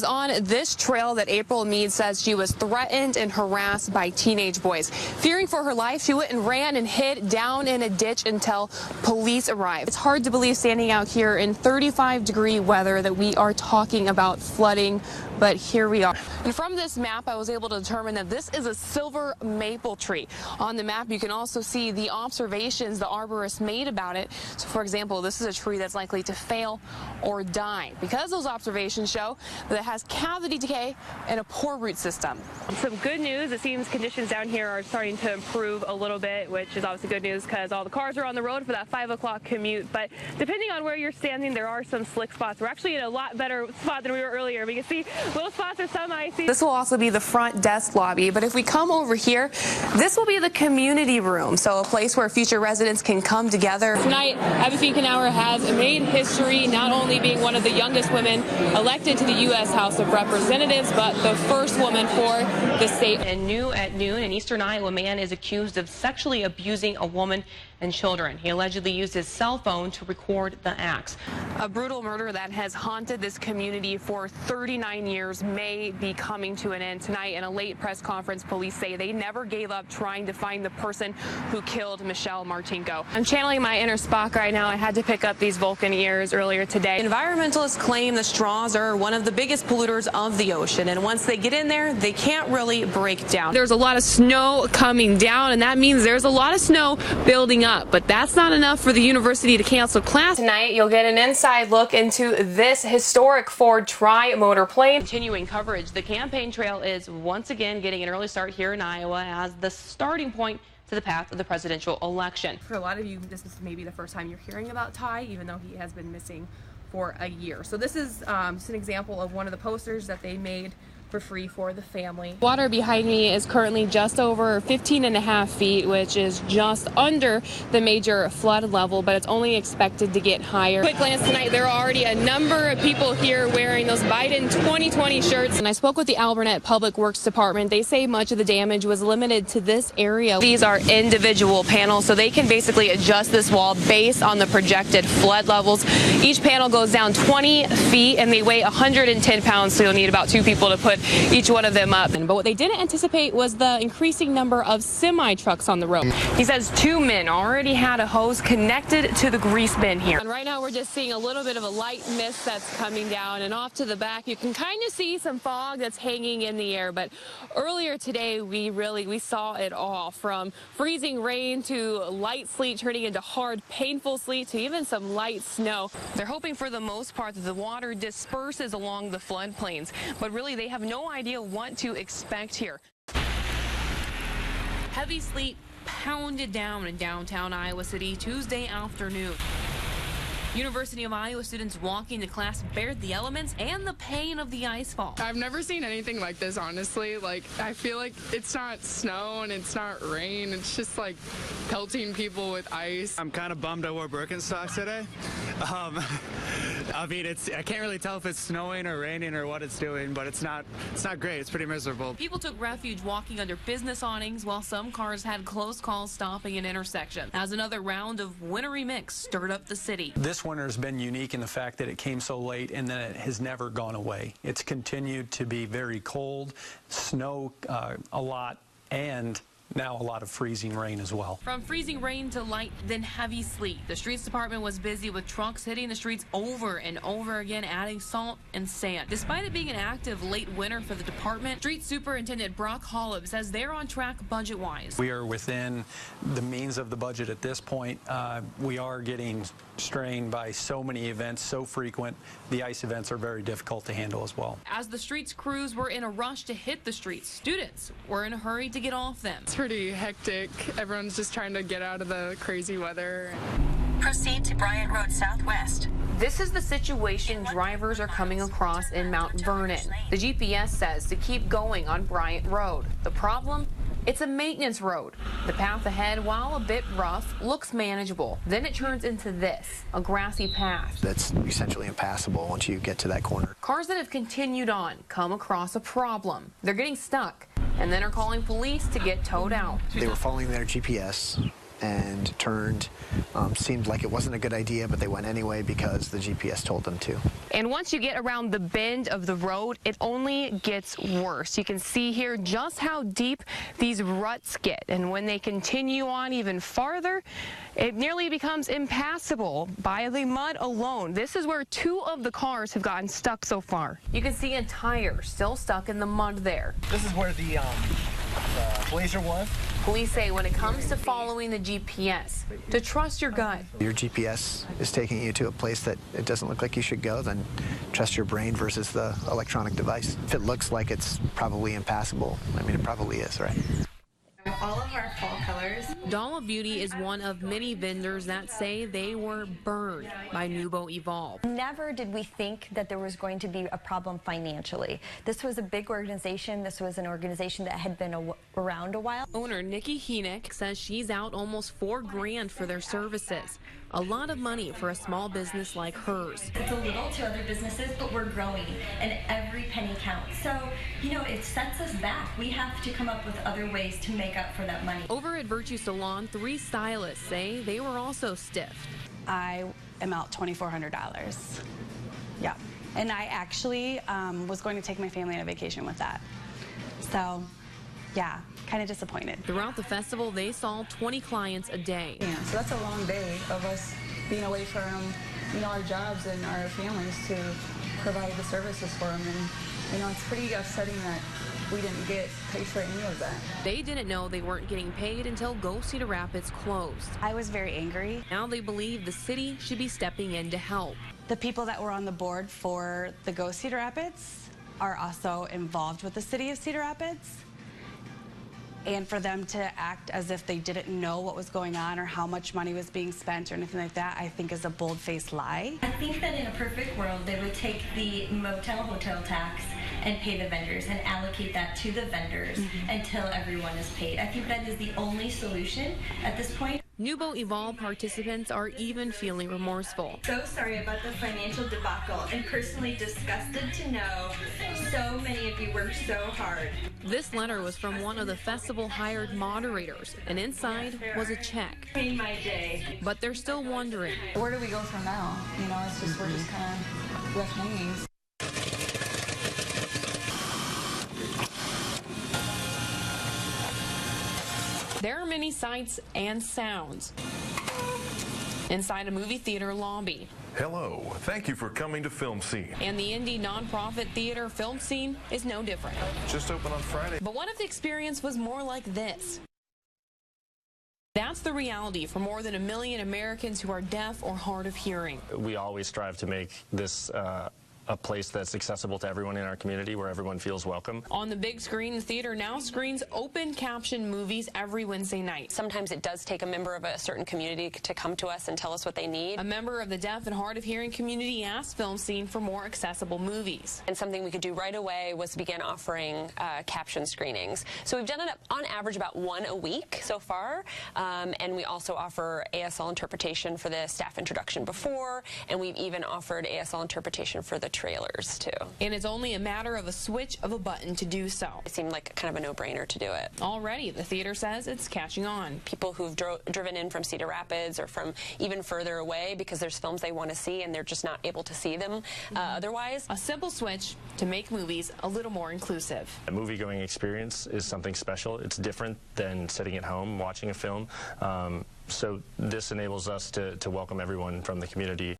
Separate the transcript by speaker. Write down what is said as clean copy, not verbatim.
Speaker 1: On this trail that April Mead says she was threatened and harassed by teenage boys. Fearing for her life, she went and ran and hid down in a ditch until police arrived. It's hard to believe standing out here in 35-degree weather that we are talking about flooding, but here we are. And from this map, I was able to determine that this is a silver maple tree. On the map, you can also see the observations the arborist made about it. So, for example, this is a tree that's likely to fail or die because those observations show that it has cavity decay and a poor root system. Some good news, it seems conditions down here are starting to improve a little bit, which is obviously good news because all the cars are on the road for that 5 o'clock commute. But depending on where you're standing, there are some slick spots. We're actually in a lot better spot than we were earlier. We can see little spots are some icy. This will also be the front desk lobby, but if we come over here, this will be the community room, so a place where future residents can come together. Tonight, Abby Finkenauer has made history, not only being one of the youngest women elected to the U.S. House of Representatives, but the first woman for the state. And new at noon, an eastern Iowa man is accused of sexually abusing a woman and children. He allegedly used his cell phone to record the acts. A brutal murder that has haunted this community for 39 years may be coming to an end tonight. In a late press conference, police say they never gave up trying to find the person who killed Michelle Martinko. I'm channeling my inner Spock right now. I had to pick up these Vulcan ears earlier today. Environmentalists claim the straws are one of the biggest polluters of the ocean, and once they get in there, they can't really break down. There's a lot of snow coming down, and that means there's a lot of snow building up, but that's not enough for the university to cancel class. Tonight, you'll get an inside look into this historic Ford tri-motor plane. Continuing coverage, the campaign trail is once again getting an early start here in Iowa as the starting point to the path of the presidential election. For a lot of you, this is maybe the first time you're hearing about Ty, even though he has been missing for a year. So this is just an example of one of the posters that they made for free for the family. Water behind me is currently just over 15.5 feet, which is just under the major flood level, but it's only expected to get higher. Quick glance tonight, there are already a number of people here wearing those Biden 2020 shirts. And I spoke with the Alburnett Public Works Department. They say much of the damage was limited to this area. These are individual panels, so they can basically adjust this wall based on the projected flood levels. Each panel goes down 20 feet and they weigh 110 pounds, so you'll need about 2 people to put each one of them up. But what they didn't anticipate was the increasing number of semi-trucks on the road. He says 2 men already had a hose connected to the grease bin here. And right now we're just seeing a little bit of a light mist that's coming down, and off to the back you can kind of see some fog that's hanging in the air. But earlier today we saw it all, from freezing rain to light sleet turning into hard, painful sleet to even some light snow. They're hoping for the most part that the water disperses along the floodplains, but really they have no idea what to expect here. Heavy sleet pounded down in downtown Iowa City Tuesday afternoon. University of Iowa students walking to class bared the elements and the pain of the ice fall.
Speaker 2: I've never seen anything like this, honestly. Like, I feel like it's not snow and it's not rain. It's just like pelting people with ice.
Speaker 3: I'm kind of bummed I wore Birkenstocks today. I mean, I can't really tell if it's snowing or raining or what it's doing, but it's not great. It's pretty miserable.
Speaker 1: People took refuge walking under business awnings while some cars had close calls stopping an intersection as another round of wintry mix stirred up the city.
Speaker 4: This winter has been unique in the fact that it came so late and then it has never gone away. It's continued to be very cold, snow a lot, and now a lot of freezing rain as well.
Speaker 1: From freezing rain to light, then heavy sleet. The streets department was busy with trucks hitting the streets over and over again, adding salt and sand. Despite it being an active late winter for the department, Street Superintendent Brock Holub says they're on track budget-wise.
Speaker 4: We are within the means of the budget at this point. We are getting strained by so many events, so frequent. The ice events are very difficult to handle as well.
Speaker 1: As the streets crews were in a rush to hit the streets, students were in a hurry to get off them.
Speaker 2: It's pretty hectic. Everyone's just trying to get out of the crazy weather.
Speaker 5: Proceed to Bryant Road Southwest.
Speaker 1: This is the situation drivers are coming across in Mount Vernon. The GPS says to keep going on Bryant Road. The problem? It's a maintenance road. The path ahead, while a bit rough, looks manageable. Then it turns into this, a grassy path.
Speaker 6: That's essentially impassable once you get to that corner.
Speaker 1: Cars that have continued on come across a problem. They're getting stuck and then are calling police to get towed out.
Speaker 6: They were following their GPS and turned. Seemed like it wasn't a good idea, but they went anyway because the GPS told them to.
Speaker 1: And once you get around the bend of the road, it only gets worse. You can see here just how deep these ruts get. And when they continue on even farther, it nearly becomes impassable by the mud alone. This is where 2 of the cars have gotten stuck so far. You can see a tire still stuck in the mud there.
Speaker 7: This is where the blazer was.
Speaker 1: Police say when it comes to following the GPS, to trust your gut.
Speaker 6: Your GPS is taking you to a place that it doesn't look like you should go, then trust your brain versus the electronic device. If it looks like it's probably impassable, I mean, it probably is, right?
Speaker 8: All of our fall colors.
Speaker 1: Dollar Beauty is one of many vendors that say they were burned by Nubo Evolve.
Speaker 8: Never did we think that there was going to be a problem financially. This was a big organization. This was an organization that had been around a while.
Speaker 1: Owner Nikki Henick says she's out almost $4 grand for their services. A lot of money for a small business like hers.
Speaker 8: It's a little to other businesses, but we're growing, and every penny counts. So, you know, it sets us back. We have to come up with other ways to make up for that money.
Speaker 1: Over at Virtue Salon, 3 stylists say they were also stiffed.
Speaker 9: I am out $2,400. Yeah. And I actually was going to take my family on a vacation with that. So, yeah, kind of disappointed.
Speaker 1: Throughout the festival, they saw 20 clients a day.
Speaker 9: Yeah, so that's a long day of us being away from, you know, our jobs and our families to provide the services for them. And, you know, it's pretty upsetting that we didn't get paid for any of that.
Speaker 1: They didn't know they weren't getting paid until Go Cedar Rapids closed.
Speaker 9: I was very angry.
Speaker 1: Now they believe the city should be stepping in to help.
Speaker 9: The people that were on the board for the Go Cedar Rapids are also involved with the city of Cedar Rapids. And for them to act as if they didn't know what was going on or how much money was being spent or anything like that, I think is a bold-faced lie.
Speaker 8: I think that in a perfect world, they would take the motel-hotel tax and pay the vendors and allocate that to the vendors until everyone is paid. I think that is the only solution at this point.
Speaker 1: Nubo Evolve participants are even feeling remorseful.
Speaker 8: So sorry about the financial debacle and personally disgusted to know so many of you worked so hard.
Speaker 1: This letter was from one of the festival hired moderators, and inside was a check.
Speaker 8: Made my day.
Speaker 1: But they're still wondering.
Speaker 9: Where do we go from now? You know, it's just, we're just kind of left hanging.
Speaker 1: There are many sights and sounds inside a movie theater lobby.
Speaker 10: Hello, thank you for coming to Film Scene.
Speaker 1: And the indie nonprofit theater Film Scene is no different.
Speaker 10: Just open on Friday.
Speaker 1: But what if the experience was more like this? That's the reality for more than 1 million Americans who are deaf or hard of hearing.
Speaker 11: We always strive to make this a place that's accessible to everyone in our community, where everyone feels welcome.
Speaker 1: On the big screen, the theater now screens open caption movies every Wednesday night.
Speaker 12: Sometimes it does take a member of a certain community to come to us and tell us what they need.
Speaker 1: A member of the deaf and hard of hearing community asked Film Scene for more accessible movies.
Speaker 12: And something we could do right away was begin offering caption screenings. So we've done it on average about 1 a week so far. And we also offer ASL interpretation for the staff introduction before, and we've even offered ASL interpretation for the trailers too.
Speaker 1: And it's only a matter of a switch of a button to do so.
Speaker 12: It seemed like kind of a no-brainer to do it.
Speaker 1: Already, the theater says it's catching on.
Speaker 12: People who've driven in from Cedar Rapids or from even further away because there's films they want to see and they're just not able to see them otherwise.
Speaker 1: A simple switch to make movies a little more inclusive.
Speaker 11: A movie-going experience is something special. It's different than sitting at home watching a film. So this enables us to welcome everyone from the community.